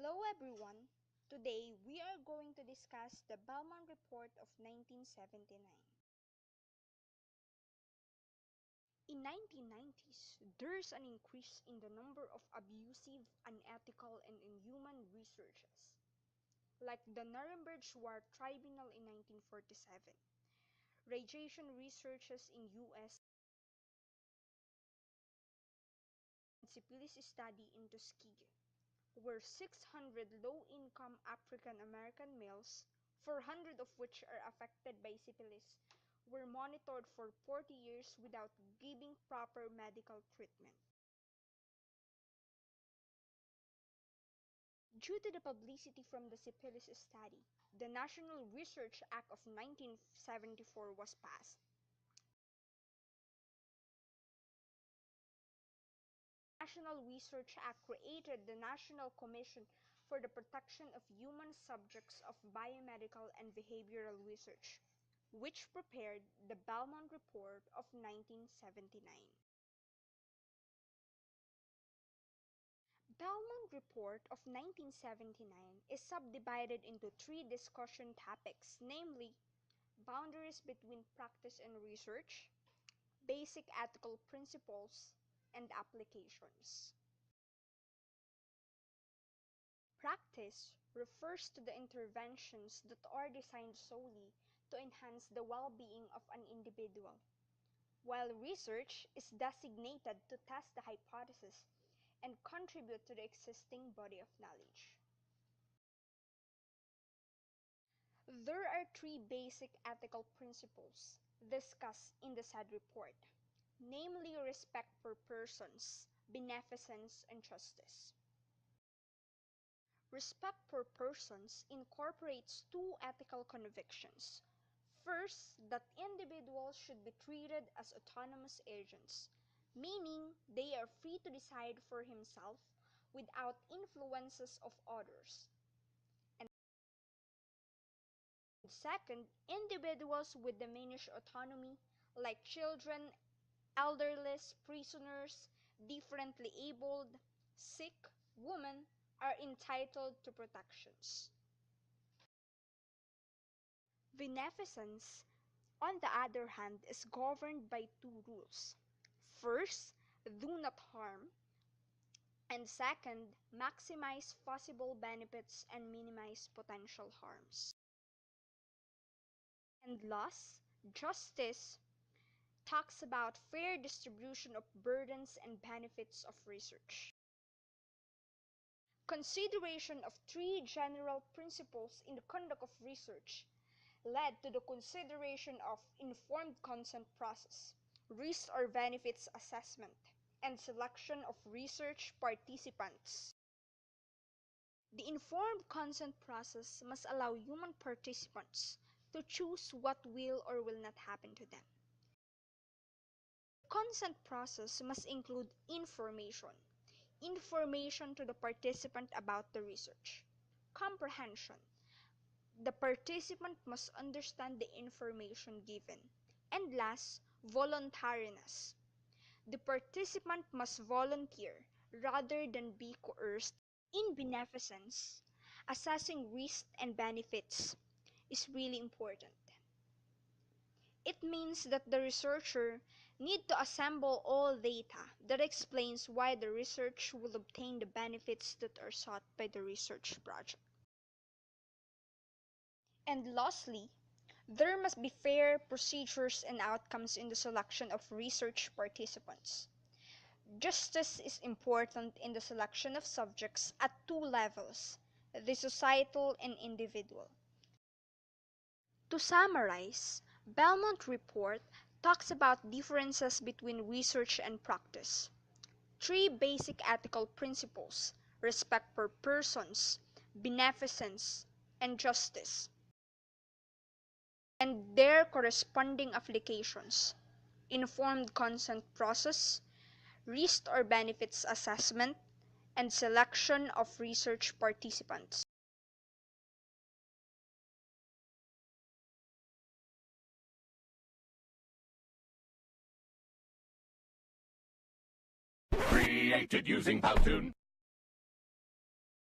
Hello everyone. Today we are going to discuss the Belmont Report of 1979. In 1990s, there's an increase in the number of abusive, unethical, and inhuman researches, like the Nuremberg War Tribunal in 1947, radiation researches in US, and syphilis study in Tuskegee, where 600 low-income African American males, 400 of which are affected by syphilis, were monitored for 40 years without giving proper medical treatment. Due to the publicity from the syphilis study, the National Research Act of 1974 was passed. The National Research Act created the National Commission for the Protection of Human Subjects of Biomedical and Behavioral Research, which prepared the Belmont Report of 1979. Belmont Report of 1979 is subdivided into three discussion topics, namely boundaries between practice and research, basic ethical principles, and applications. Practice refers to the interventions that are designed solely to enhance the well-being of an individual, while research is designated to test the hypothesis and contribute to the existing body of knowledge. There are three basic ethical principles discussed in the said report, namely respect for persons, beneficence, and justice. Respect for persons incorporates two ethical convictions. First, that individuals should be treated as autonomous agents, meaning they are free to decide for himself without influences of others. And second, individuals with diminished autonomy, like children, elderly, prisoners, differently abled, sick, women, are entitled to protections. Beneficence, on the other hand, is governed by two rules. First, do not harm, and second, maximize possible benefits and minimize potential harms. And last, justice talks about fair distribution of burdens and benefits of research. Consideration of three general principles in the conduct of research led to the consideration of informed consent process, risk or benefits assessment, and selection of research participants. The informed consent process must allow human participants to choose what will or will not happen to them. The consent process must include information to the participant about the research, comprehension. The participant must understand the information given. And last, voluntariness. The participant must volunteer rather than be coerced. In beneficence, assessing risks and benefits is really important. It means that the researcher needs to assemble all data that explains why the research will obtain the benefits that are sought by the research project. And lastly, there must be fair procedures and outcomes in the selection of research participants. Justice is important in the selection of subjects at two levels, the societal and individual. To summarize, Belmont Report talks about differences between research and practice. Three basic ethical principles: respect for persons, beneficence, and justice, and their corresponding applications: informed consent process, risk or benefits assessment, and selection of research participants. Created using Powtoon.